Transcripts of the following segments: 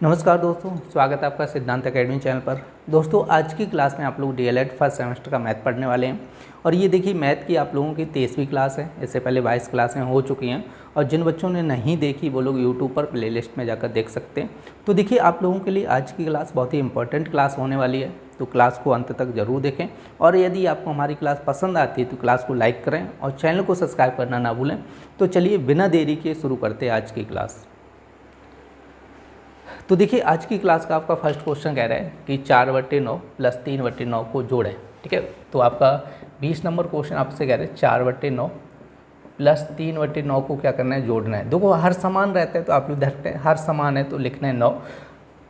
नमस्कार दोस्तों, स्वागत है आपका सिद्धांत एकेडमी चैनल पर। दोस्तों आज की क्लास में आप लोग डीएलएड फर्स्ट सेमेस्टर का मैथ पढ़ने वाले हैं। और ये देखिए मैथ की आप लोगों की 23वीं क्लास है। इससे पहले 22 क्लासें हो चुकी हैं और जिन बच्चों ने नहीं देखी वो लोग यूट्यूब पर प्लेलिस्ट में जाकर देख सकते हैं। तो देखिए आप लोगों के लिए आज की क्लास बहुत ही इंपॉर्टेंट क्लास होने वाली है, तो क्लास को अंत तक ज़रूर देखें। और यदि आपको हमारी क्लास पसंद आती है तो क्लास को लाइक करें और चैनल को सब्सक्राइब करना ना भूलें। तो चलिए बिना देरी के शुरू करते हैं आज की क्लास। तो देखिए आज की क्लास का आपका फर्स्ट क्वेश्चन कह रहा है कि 4/9 प्लस 3/9 को जोड़ें। ठीक है, तो आपका 20 नंबर क्वेश्चन आपसे कह रहे हैं 4/9 प्लस 3/9 को क्या करना है, जोड़ना है। देखो हर समान रहता है तो आप लोग देखते हैं, हर समान है तो लिखना है 9।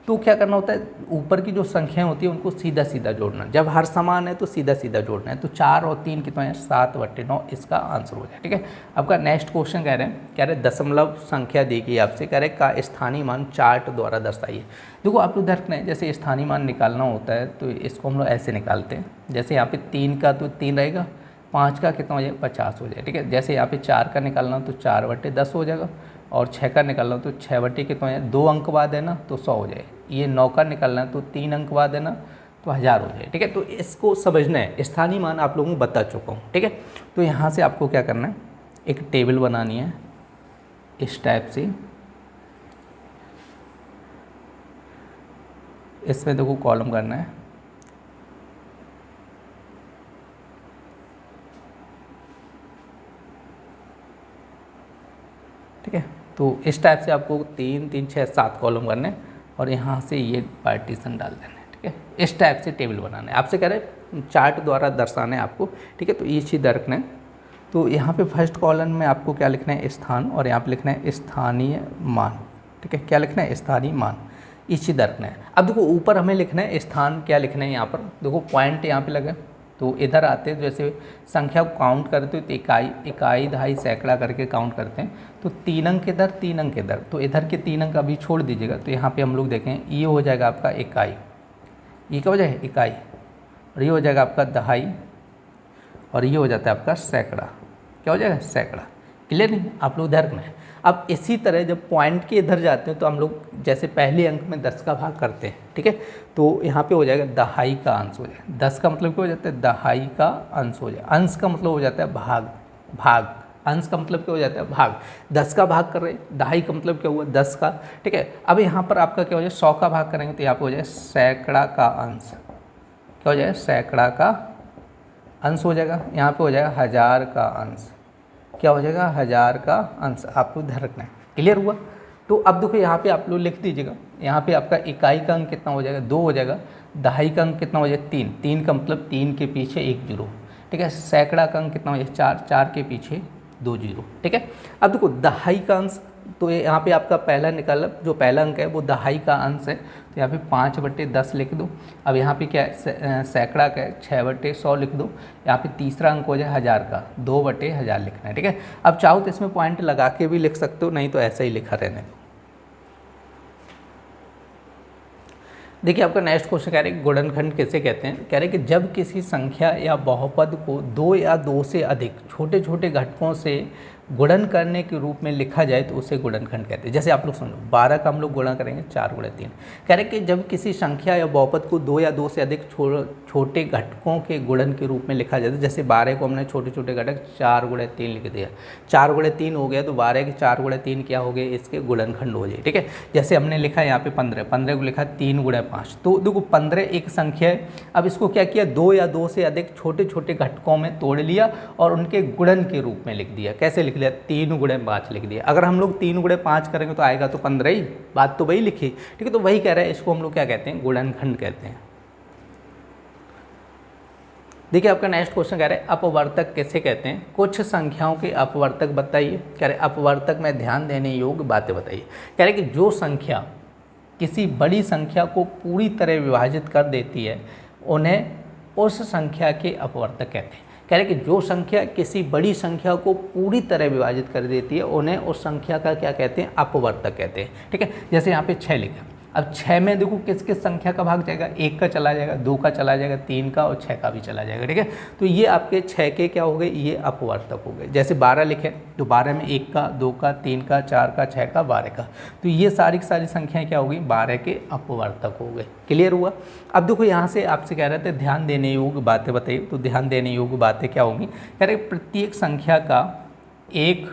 तो क्या करना होता है, ऊपर की जो संख्याएं होती है उनको सीधा सीधा जोड़ना। जब हर समान है तो सीधा सीधा जोड़ना है। तो 4 और 3 कितना है, 7/9 इसका आंसर हो जाए। ठीक है, आपका नेक्स्ट क्वेश्चन कह रहे हैं दशमलव संख्या दी गई आपसे, कह रहे का स्थानीय मान चार्ट द्वारा दर्शाइए। देखो आप लोग देखते हैं जैसे स्थानीय मान निकालना होता है तो इसको हम लोग ऐसे निकालते हैं। जैसे यहाँ पे 3 का तो 3 रहेगा, 5 का कितना हो जाए, 50 हो जाए। ठीक है, जैसे यहाँ पे 4 का निकालना तो 4/10 हो जाएगा, और 6 का निकालना तो 6/, कितना है 2 अंक बाद है ना तो 100 हो जाए। ये 9 का निकालना है तो 3 अंक बाद है ना तो 1000 हो जाए। ठीक है, तो इसको समझना है, स्थानीय मान आप लोगों को बता चुका हूँ। ठीक है, तो यहाँ से आपको क्या करना है, एक टेबल बनानी है इस टाइप से। इसमें देखो कॉलम करना है। ठीक है, तो इस टाइप से आपको 3 3 6 7 कॉलम करने हैं और यहाँ से ये पार्टीशन डाल देना है। ठीक है, इस टाइप से टेबल बनाना है। आपसे कह रहे हैं चार्ट द्वारा दर्शाना है आपको। ठीक है, तो ये चीज़ रखना है। तो यहाँ पे फर्स्ट कॉलम में आपको क्या लिखना है, स्थान, और यहाँ पे लिखना है स्थानीय मान। ठीक है, क्या लिखना है, स्थानीय मान, इस चीज़ रखना है। अब देखो ऊपर हमें लिखना है स्थान, क्या लिखना है यहाँ पर, देखो पॉइंट यहाँ पे लगे। तो इधर आते हैं, जैसे संख्या को काउंट करते हो तो इकाई दहाई सैकड़ा करके काउंट करते हैं। तो 3 अंक इधर 3 अंक इधर, तो इधर के 3 अंक अभी छोड़ दीजिएगा। तो यहाँ पे हम लोग देखें ये हो जाएगा आपका इकाई, ये क्या हो जाएगा इकाई, और ये हो जाएगा आपका दहाई, और ये हो जाता है आपका सैकड़ा। क्या हो जाएगा, सैकड़ा। क्लियर नहीं, आप लोग ध्यान रखना है। अब इसी तरह जब पॉइंट के इधर जाते हैं तो हम लोग जैसे पहले अंक में 10 का भाग करते हैं। ठीक है, तो यहाँ पे हो जाएगा दहाई का अंश हो जाए। 10 का मतलब क्या हो जाता है, दहाई का अंश हो जाए। अंश का मतलब हो जाता है भाग, भाग अंश का मतलब क्या हो जाता है, भाग। 10 का भाग कर रहे हैं, दहाई का मतलब क्या हुआ, 10 का। ठीक है, अब यहाँ पर आपका क्या हो जाए, 100 का भाग करेंगे तो यहाँ पर हो जाए सैकड़ा का अंश। क्या हो जाएगा, सैकड़ा का अंश हो जाएगा। यहाँ पे हो जाएगा 1000 का अंश। क्या हो जाएगा, 1000 का अंश। आपको ध्यान रखना है। क्लियर हुआ। तो अब देखो यहाँ पे आप लोग लिख दीजिएगा, यहाँ पे आपका इकाई का अंक कितना हो जाएगा, 2 हो जाएगा। दहाई का अंक कितना हो जाएगा, 3, 3 का मतलब 3 के पीछे 1 जीरो। ठीक है, सैकड़ा का अंक कितना हो जाएगा, 4, 4 के पीछे 2 जीरो। ठीक है, अब देखो दहाई का अंश, तो यहाँ पे आपका पहला निकाला, जो पहला अंक है वो दहाई का अंश है, तो यहाँ पे 5/10 लिख दो। अब यहाँ पे क्या है, सैकड़ा का है, 6/100 लिख दो। यहाँ पे तीसरा अंक हो जाए 1000 का, 2/1000 लिखना है। ठीक है, अब चाहो तो इसमें पॉइंट लगा के भी लिख सकते हो, नहीं तो ऐसा ही लिखा रहने दो। देखिए आपका नेक्स्ट क्वेश्चन कह रहे हैं गुणनखंड किसे कहते हैं। कह रहे हैं कि जब किसी संख्या या बहुपद को 2 या 2 से अधिक छोटे छोटे घटकों से गुणन करने के रूप में लिखा जाए तो उसे गुणनखंड कहते हैं। जैसे आप लोग सुनो, 12 का हम लोग गुणा करेंगे 4×3। कह रहे हैं कि जब किसी संख्या या बहुपद को 2 या 2 से अधिक छोटे घटकों के गुणन के रूप में लिखा जाए, जैसे 12 को हमने छोटे छोटे घटक 4×3 लिख दिया, 4×3 हो गया, तो 12 के 4×3 क्या हो गए, इसके गुणनखंड हो जाए। ठीक है, जैसे हमने लिखा यहाँ पे 15 को लिखा 3×5। तो देखो 15 एक संख्या है। अब इसको क्या किया, 2 या 2 से अधिक छोटे छोटे घटकों में तोड़ लिया और उनके गुणन के रूप में लिख दिया। कैसे लिख लिया, 3×5 लिख दिया। अगर हम लोग 3×5 करेंगे तो आएगा तो 15 ही, बात तो वही लिखी। ठीक है, तो वही कह रहा है, इसको हम लोग क्या कहते हैं, गुणनखंड कहते हैं। देखिए आपका नेक्स्ट क्वेश्चन कह रहे हैं अपवर्तक किसे कहते हैं। कुछ संख्याओं के अपवर्तक बताइए। कह रहे अपवर्तक में ध्यान देने योग्य बातें बताइए। कह रहे कि जो संख्या किसी बड़ी संख्या को पूरी तरह विभाजित कर देती है उन्हें उस संख्या के अपवर्तक कहते हैं। कह रहे कि जो संख्या किसी बड़ी संख्या को पूरी तरह विभाजित कर देती है उन्हें उस संख्या का क्या कहते हैं, अपवर्तक कहते हैं। ठीक है, जैसे यहाँ पे 6 लिखा, अब 6 में देखो किस किस संख्या का भाग जाएगा, 1 का चला जाएगा, 2 का चला जाएगा, 3 का और 6 का भी चला जाएगा, ठीक है। तो ये आपके 6 के क्या हो गए, ये अपवर्तक हो गए। जैसे 12 लिखे तो 12 में 1 का, 2 का, 3 का, 4 का, 6 का, 12 का, तो ये सारी की सारी संख्याएं क्या हो गई, 12 के अपवर्तक हो गए। क्लियर हुआ। अब देखो यहाँ से आपसे कह रहे थे ध्यान देने योग्य बातें बताइए, तो ध्यान देने योग्य बातें क्या होंगी, कह रहे प्रत्येक संख्या का एक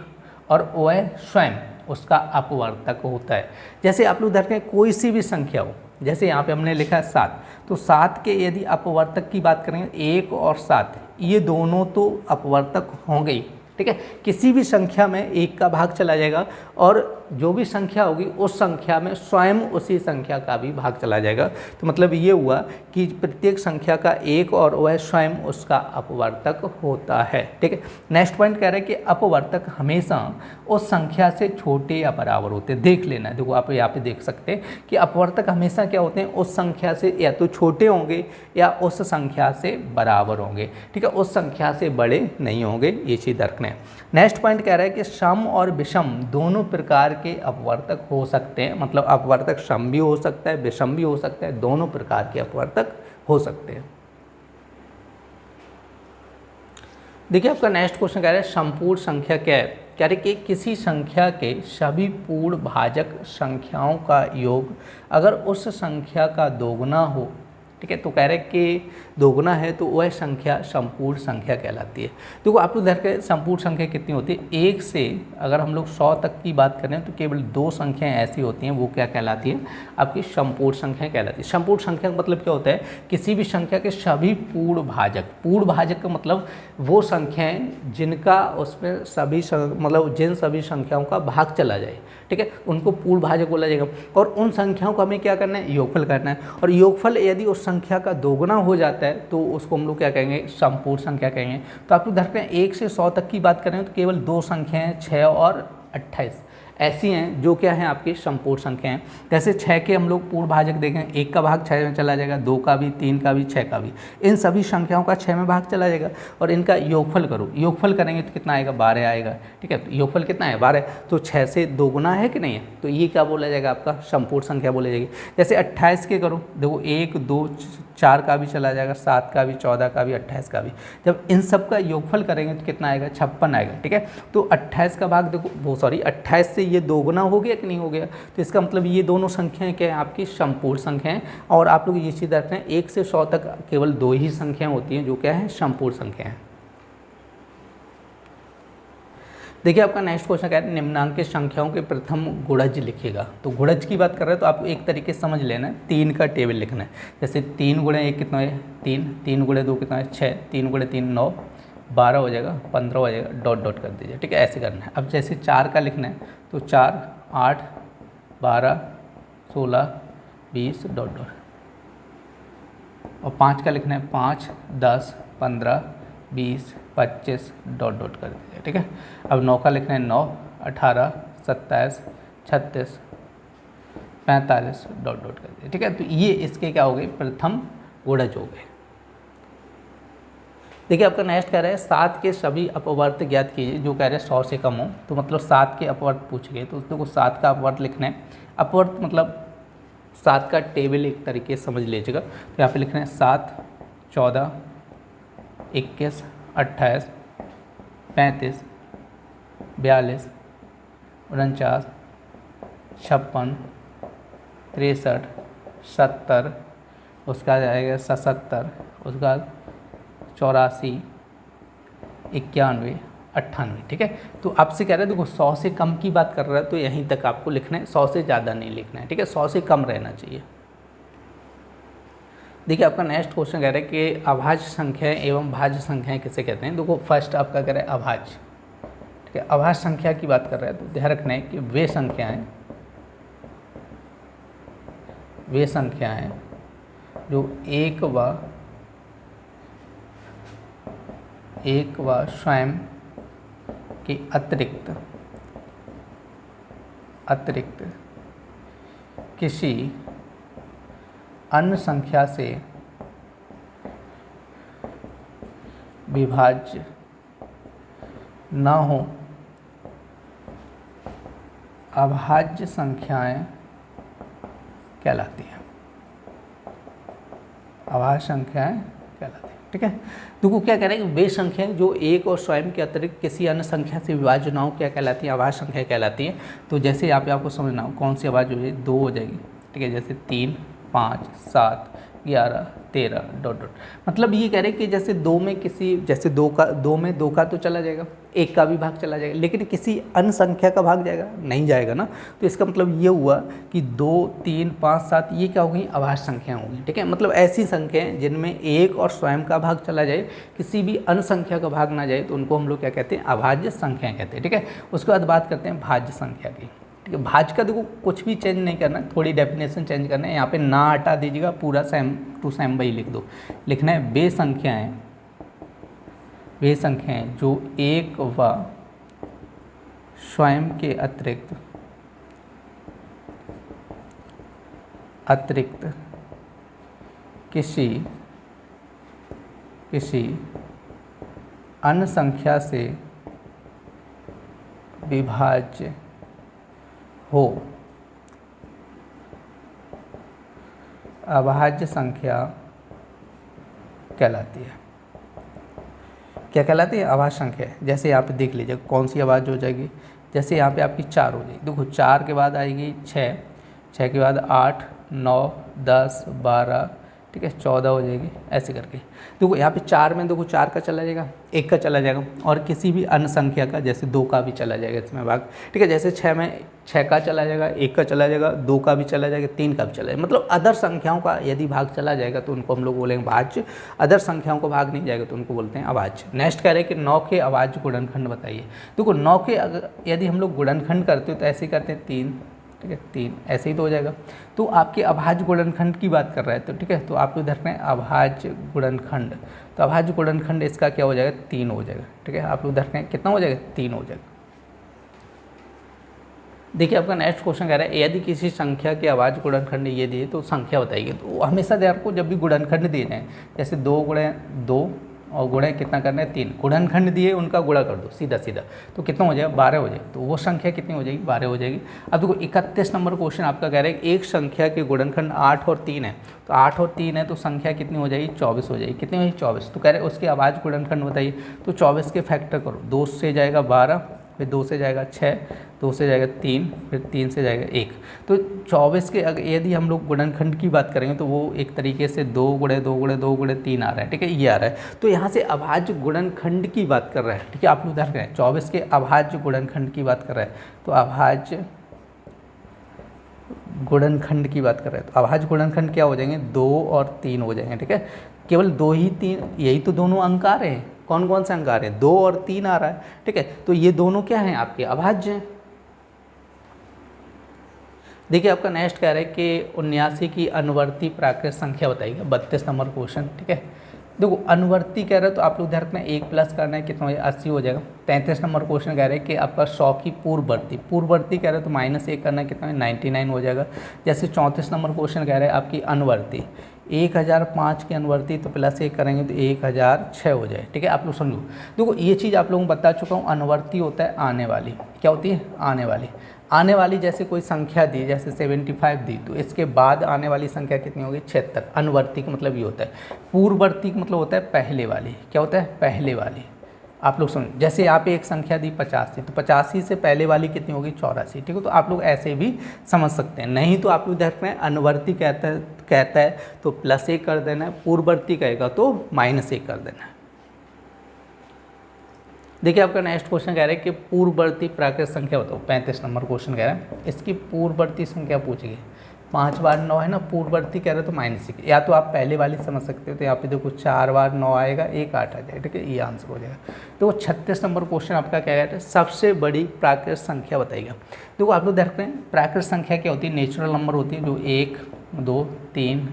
और वह स्वयं उसका अपवर्तक होता है। जैसे आप लोग देखें कोई सी भी संख्या हो, जैसे यहाँ पे हमने लिखा है 7, तो 7 के यदि अपवर्तक की बात करेंगे 1 और 7, ये दोनों तो अपवर्तक होंगे ही, ठीक है। किसी भी संख्या में 1 का भाग चला जाएगा और जो भी संख्या होगी उस संख्या में स्वयं उसी संख्या का भी भाग चला जाएगा। तो मतलब ये हुआ कि प्रत्येक संख्या का एक और वह स्वयं उसका अपवर्तक होता है, ठीक है। नेक्स्ट पॉइंट कह रहे हैं कि अपवर्तक हमेशा उस संख्या से छोटे या बराबर होते हैं। देख लेना, देखो आप यहाँ पे देख सकते हैं कि अपवर्तक हमेशा क्या होते हैं, उस संख्या से या तो छोटे होंगे या उस संख्या से बराबर होंगे, ठीक है, उस संख्या से बड़े नहीं होंगे, ये चीज़ रखना है। नेक्स्ट पॉइंट कह रहा है कि सम और विषम दोनों प्रकार के अपवर्तक हो सकते हैं, मतलब अपवर्तक सम भी हो सकता है, विषम भी हो सकता है, दोनों प्रकार के अपवर्तक हो सकते हैं। देखिए आपका नेक्स्ट क्वेश्चन कह रहा है संपूर्ण संख्या क्या है, कह रहे कि किसी संख्या के सभी पूर्ण भाजक संख्याओं का योग अगर उस संख्या का दोगुना हो, ठीक है, तो कह रहे कि दोगुना है तो वह संख्या संपूर्ण संख्या कहलाती है। देखो आप लोग देखें संपूर्ण संख्या कितनी होती है, 1 से अगर हम लोग 100 तक की बात करें तो केवल 2 संख्याएं ऐसी होती हैं, वो क्या कहलाती है, आपकी संपूर्ण संख्या कहलाती है। संपूर्ण संख्या का मतलब क्या होता है, किसी भी संख्या के सभी पूर्ण भाजक, पूर्ण भाजक का मतलब वो संख्याएं जिनका उसमें सभी मतलब जिन सभी संख्याओं का भाग चला जाए, ठीक है, उनको पूर्ण भाजक बोला जाएगा। और उन संख्याओं को हमें क्या करना है, योगफल करना है, और योगफल यदि उस संख्या का दोगुना हो जाता है तो उसको हम लोग क्या कहेंगे, संपूर्ण संख्या कहेंगे। तो आप लोग धरते हैं 1 से 100 तक की बात करें तो केवल 2 संख्याएं 6 और 28 ऐसी हैं जो क्या हैं आपकी संपूर्ण संख्याएं। जैसे 6 के हम लोग पूर्ण भाजक देखें, 1 का भाग 6 में चला जाएगा, 2 का भी, 3 का भी, 6 का भी, इन सभी संख्याओं का 6 में भाग चला जाएगा। और इनका योगफल करो, योगफल करेंगे तो कितना आएगा, 12 आएगा, ठीक है। तो योगफल कितना है, 12, तो 6 से दोगुना है कि नहीं है, तो ये क्या बोला जाएगा, आपका संपूर्ण संख्या बोली जाएगी। जैसे 28 के करो, देखो 1, 2, 4 का भी चला जाएगा, 7 का भी, 14 का भी, 28 का भी, जब इन सब का योगफल करेंगे तो कितना आएगा, 56 आएगा, ठीक है। तो 28 का भाग देखो, वो सॉरी 28 से ये दोगुना हो गया कि नहीं हो गया, तो इसका मतलब ये दोनों संख्याएं क्या है, आपकी संपूर्ण संख्याएं। और आप लोग ये चीज़ रखते हैं 1 से 100 तक केवल 2 ही संख्याएं होती हैं जो क्या है, संपूर्ण संख्याएं। देखिए आपका नेक्स्ट क्वेश्चन क्या है, निम्नांकित संख्याओं के प्रथम गुणज लिखिएगा। तो गुणज की बात कर रहे हैं तो आपको एक तरीके से समझ लेना है, 3 का टेबल लिखना है। जैसे 3 गुणे 1 कितना है, 3, 3 गुणे 2 कितना है, 6, 3 गुणे 3 9, 12 हो जाएगा, 15 हो जाएगा, डॉट डॉट कर दीजिए, ठीक है, ऐसे करना है। अब जैसे 4 का लिखना है तो 4, 8, 12, 16, 20, डॉट डॉट। और 5 का लिखना है 5, 10, 15, 20, 25, डॉट डॉट कर दीजिए, ठीक है। अब 9 का लिखना है 9, 18, 27, 36, 45, डॉट डॉट कर दीजिए, ठीक है। तो ये इसके क्या हो गए, प्रथम गुणज हो गए। देखिए आपका नेक्स्ट कह रहा है 7 के सभी अपवर्त ज्ञात कीजिए, जो कह रहे हैं 100 से कम हो, तो मतलब 7 के अपवर्त पूछ गए तो उसको 7 का अपवर्त लिखना है। अपवर्त मतलब 7 का टेबल एक तरीके से समझ लीजिएगा। तो यहाँ पे लिखना है 7, 14, 21, 28, 35, 42, 49, 56, 63, 70, उसका जाएगा 77, उसका 84, 91, 98, ठीक है। तो आपसे कह रहे हैं देखो 100 से कम की बात कर रहा है तो यहीं तक आपको लिखना है, 100 से ज़्यादा नहीं लिखना है, ठीक है, 100 से कम रहना चाहिए। देखिए आपका नेक्स्ट क्वेश्चन कह रहा है कि अभाज्य संख्याएं एवं भाज्य संख्याएं किसे कहते हैं। देखो फर्स्ट आपका कह रहा है अभाज्य, ठीक है, अभाज्य संख्या की बात कर रहा है तो ध्यान रखना है कि वे संख्याएं जो एक व स्वयं के अतिरिक्त किसी अन्य संख्या से विभाज्य न हो, अभाज्य संख्याएं कहलाती हैं, अभाज्य संख्याएं कहलाती हैं। ठीक है, देखो क्या कह रहे हैं कि वे संख्याएं जो एक और स्वयं के अतिरिक्त किसी अन्य संख्या से विभाज्य ना हो क्या कहलाती हैं, अभाज्य संख्या कहलाती हैं। तो जैसे यहाँ पे आपको समझना हो कौन सी अभाज्य हो जाएगी, 2 हो जाएगी। ठीक है, जैसे 3, 5, 7, 11, 13 ... मतलब ये कह रहे हैं कि जैसे 2 में किसी, जैसे 2 में 2 का तो चला जाएगा, 1 का भी भाग चला जाएगा, लेकिन किसी अन्य संख्या का भाग जाएगा नहीं जाएगा ना। तो इसका मतलब ये हुआ कि 2, 3, 5, 7 ये क्या होगी, अभाज्य संख्या होगी। ठीक है, मतलब ऐसी संख्याएं जिनमें एक और स्वयं का भाग चला जाए, किसी भी अन्य संख्या का भाग ना जाए, तो उनको हम लोग क्या कहते हैं, अभाज्य संख्या कहते हैं। ठीक है, उसके बाद बात करते हैं भाज्य संख्या की। ठीक है, भाज्य का देखो कुछ भी चेंज नहीं करना है, थोड़ी डेफिनेशन चेंज करना है, यहाँ पे ना हटा दीजिएगा, पूरा सेम टू सेम वही लिख दो। लिखना है वे संख्याएं जो एक व स्वयं के अतिरिक्त किसी अन्य संख्या से विभाज्य हो, अभाज्य संख्या कहलाती है। क्या कहलाती है, अभाज्य संख्या। जैसे यहाँ पे देख लीजिए कौन सी अभाज्य हो जाएगी, जैसे यहाँ पे आपकी 4 हो जाएगी। देखो 4 के बाद आएगी 6, 6 के बाद 8, 9, 10, 12, ठीक है 14 हो जाएगी, ऐसे करके। देखो यहाँ पे 4 में देखो 4 का चला जाएगा, 1 का चला जाएगा, और किसी भी अन्य संख्या का जैसे 2 का भी चला जाएगा इसमें भाग। ठीक है, जैसे 6 में 6 का चला जाएगा, 1 का चला जाएगा, 2 का भी चला जाएगा, 3 का भी चला जाएगा। मतलब अदर संख्याओं का यदि भाग चला जाएगा तो उनको हम लोग बोलेंगे भाज्य, अदर संख्याओं को भाग नहीं जाएगा तो उनको बोलते हैं अभाज्य। नेक्स्ट कह रहे हैं कि 9 के अभाज्य गुणनखंड बताइए। देखो 9 के यदि हम लोग गुणनखंड करते हो तो ऐसे ही करते हैं 3, ठीक है 3 ऐसे ही तो हो जाएगा। तो आपके अभाज्य गुणनखंड की बात कर रहा है, तो ठीक है, तो आपको इधर में अभाज्य गुणनखंड, तो अभाज्य गुणनखंड इसका क्या हो जाएगा, 3 हो जाएगा। ठीक है, आप उधर में कितना हो जाएगा, 3 हो जाएगा। देखिए आपका नेक्स्ट क्वेश्चन कह रहा है यदि किसी संख्या के अभाज्य गुणनखंड ये दिए तो संख्या बताइए। तो हमेशा ध्यान रखो जब भी गुणनखंड दिए जाएँ, जैसे 2 × 2 और गुणा कितना करना है, 3, गुणनखंड दिए उनका गुणा कर दो सीधा सीधा, तो कितना हो जाएगा, 12 हो जाएगा। तो वो संख्या कितनी हो जाएगी, 12 हो जाएगी। अब देखो 31 नंबर क्वेश्चन आपका कह रहा है एक संख्या के गुणनखंड 8 और 3 है, तो 8 और 3 है तो संख्या कितनी हो जाएगी, 24 हो जाएगी। कितनी हो जाएगी, 24। तो कह रहे हैं उसके अभाज्य गुणनखंड बताइए। तो 24 के फैक्टर करो, 2 से जाएगा 12, फिर 2 से जाएगा 6, 2 से जाएगा 3, फिर 3 से जाएगा 1। तो 24 के यदि हम लोग गुणनखंड की बात करेंगे तो वो एक तरीके से 2 × 2 × 2 × 3 आ रहा है। ठीक है, ये आ रहा है। तो यहाँ से अभाज्य गुणनखंड की बात कर रहा है। ठीक है, आप लोग ध्यान रखें 24 के अभाज्य गुणनखंड की बात कर रहा है, तो अभाज्य गुणनखंड की बात कर रहे हैं। तो अभाज्य गुणनखंड क्या हो जाएंगे, 2 और 3 हो जाएंगे। ठीक है, केवल 2 ही 3, यही तो दोनों अंक आ रहे हैं। कौन कौन से अंक आ रहे हैं, 2 और 3 आ रहा है। ठीक है, तो ये दोनों क्या हैं, आपके अभाज्य हैं। देखिए आपका नेक्स्ट कह रहा है कि 79 की अनुवर्ती प्राकृत संख्या बताइएगा, 32 नंबर क्वेश्चन। ठीक है, देखो अनुवर्ती कह रहे हैं तो आप लोग ध्यान रखना 1 प्लस करना है, कितना हो जाएगा, 80 हो जाएगा। 33 नंबर क्वेश्चन कह रहे हैं कि आपका 100 की पूर्ववर्ती कह रहे हैं तो -1 करना है, कितना है, 99 हो जाएगा। जैसे 34 नंबर क्वेश्चन कह रहे हैं आपकी अनुवर्ती 1005 की अनुवर्ती, तो +1 करेंगे तो 1006 हो जाए। ठीक है, आप लोग समझो। देखो ये चीज़ आप लोगों को बता चुका हूँ, अनुवर्ती होता है आने वाली। क्या होती है, आने वाली। आने वाली जैसे कोई संख्या दी, जैसे 75 दी, तो इसके बाद आने वाली संख्या कितनी होगी, 76। अनुवर्ती का मतलब ये होता है। पूर्ववर्ती का मतलब होता है पहले वाली। क्या होता है, पहले वाली। आप लोग सुन, जैसे यहाँ पे एक संख्या दी 85, तो 85 से पहले वाली कितनी होगी, 84। ठीक है, तो आप लोग ऐसे भी समझ सकते हैं। नहीं तो आप लोग देखते हैं अनुवर्ती कहता है तो +1 कर देना है, पूर्ववर्ती कहेगा तो -1 कर देना है। देखिए आपका नेक्स्ट क्वेश्चन कह रहा है कि पूर्ववर्ती प्राकृत संख्या बताओ। 35 नंबर क्वेश्चन कह रहा है इसकी पूर्ववर्ती संख्या पूछेगी। 5 बार 9 है ना, पूर्ववर्ती कह रहे हो तो -1। या तो आप पहले वाली समझ सकते हो, तो यहाँ पे देखो 4 बार 9 आएगा, 1 8 आ जाएगा। ठीक है, ये आंसर हो जाएगा। तो 36 नंबर क्वेश्चन आपका क्या कहता है, सबसे बड़ी प्राकृत संख्या बताइएगा। देखो आप लोग देखते हैं प्राकृत संख्या क्या होती है, नेचुरल नंबर होती है जो 1 2 3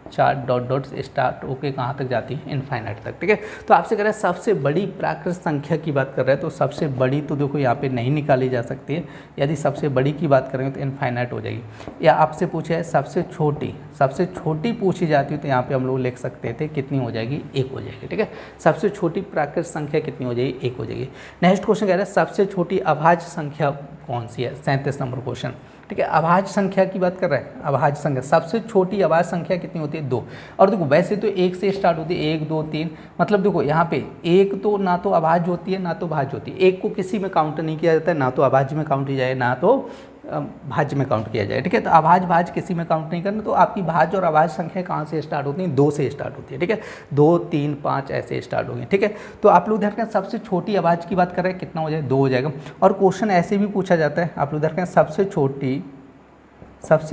4 डॉट स्टार्ट होके कहाँ तक जाती है, इनफाइनाइट तक। ठीक है, तो आपसे कह रहा है सबसे बड़ी प्राकृत संख्या की बात कर रहे हैं, तो सबसे बड़ी तो देखो यहाँ पे नहीं निकाली जा सकती है। यदि सबसे बड़ी की बात करेंगे तो इनफाइनाइट हो जाएगी। या आपसे पूछा है सबसे छोटी पूछी जाती है, तो यहाँ पे हम लोग लिख सकते थे कितनी हो जाएगी, 1 हो जाएगी। ठीक है, सबसे छोटी प्राकृत संख्या कितनी हो जाएगी, 1 हो जाएगी। नेक्स्ट क्वेश्चन कह रहा है सबसे छोटी अभाज्य संख्या कौन सी है, 37 नंबर क्वेश्चन। ठीक है। अभाज्य संख्या की बात कर रहे हैं, अभाज्य संख्या सबसे छोटी अभाज्य संख्या कितनी होती है 2। और देखो वैसे तो 1 से स्टार्ट होती है, 1 2 3, मतलब देखो यहाँ पे 1 तो ना तो अभाज्य होती है ना तो भाज्य होती है, 1 को किसी में काउंट नहीं किया जाता है, ना तो अभाज्य में काउंट किया जाए ना तो भाज्य में काउंट किया जाए, ठीक है। तो अभाज्य भाज्य किसी में काउंट नहीं करना, तो आपकी भाज्य और अभाज्य संख्या कहाँ से स्टार्ट होती हैं, 2 से स्टार्ट होती है, ठीक है। 2 3 5 ऐसे स्टार्ट होंगे, ठीक है। तो आप लोग ध्यान रखें सबसे छोटी अभाज्य की बात कर रहे हैं, कितना हो जाए 2 हो जाएगा। और क्वेश्चन ऐसे भी पूछा जाता है, आप लोग ध्यान रखें सबसे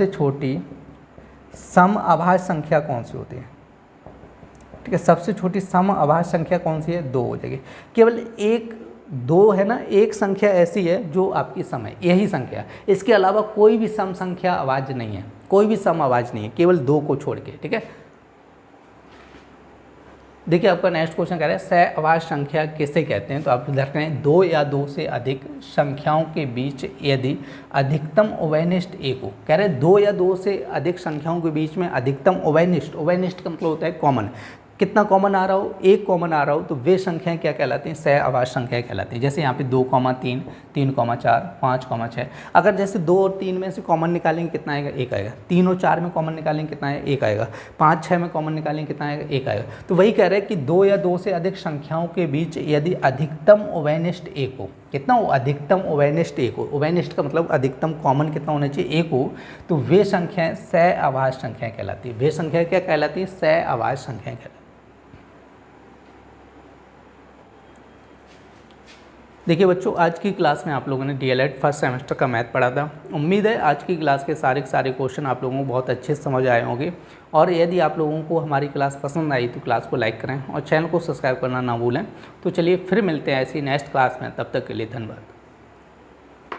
छोटी सम अभाज्य संख्या कौन सी होती है, ठीक है। सबसे छोटी सम अभाज्य संख्या कौन सी है, 2 हो जाएगी। केवल 1 2 है ना, एक संख्या ऐसी है जो आपकी सम है, यही संख्या, इसके अलावा कोई भी सम संख्या अभाज्य नहीं है, कोई भी सम अभाज्य नहीं है, केवल 2 को छोड़ के, ठीक है। देखिए आपका नेक्स्ट क्वेश्चन कह रहा है सह अभाज्य संख्या किसे कहते हैं, तो आप ध्यान रखें 2 या 2 से अधिक संख्याओं के बीच यदि अधिकतम उभयनिष्ठ एक हो, कह रहे हैं 2 या 2 से अधिक संख्याओं के बीच में अधिकतम उभयनिष्ठ, उभयनिष्ठ का मतलब होता है कॉमन, कितना कॉमन आ रहा हो, एक कॉमन आ रहा हो, तो वे संख्याएं क्या कहलाती हैं, सह अभाज्य संख्याएं कहलाती हैं। जैसे यहाँ पे 2, 3, 3, 4, 5, 6, अगर जैसे 2 और 3 में से कॉमन निकालेंगे कितना आएगा, 1 आएगा। 3 और 4 में कॉमन निकालेंगे कितना आएगा, 1 आएगा। 5, 6 में कॉमन निकालेंगे कितना आएगा, 1 आएगा। तो वही कह रहे हैं कि 2 या 2 से अधिक संख्याओं के बीच यदि अधिकतम उभयनिष्ठ एक हो, कितना हो, अधिकतम उभयनिष्ठ एक हो, उभयनिष्ठ का मतलब अधिकतम कॉमन कितना होना चाहिए, 1 हो, तो वे संख्याएं सह अभाज्य संख्याएं कहलाती है। वे संख्या क्या कहलाती है, सह अभाज्य संख्याएं कहलाती है। देखिए बच्चों, आज की क्लास में आप लोगों ने डीएलएड फर्स्ट सेमेस्टर का मैथ पढ़ा था। उम्मीद है आज की क्लास के सारे क्वेश्चन आप लोगों को बहुत अच्छे से समझ आए होंगे। और यदि आप लोगों को हमारी क्लास पसंद आई तो क्लास को लाइक करें और चैनल को सब्सक्राइब करना ना भूलें। तो चलिए फिर मिलते हैं ऐसी नेक्स्ट क्लास में, तब तक के लिए धन्यवाद।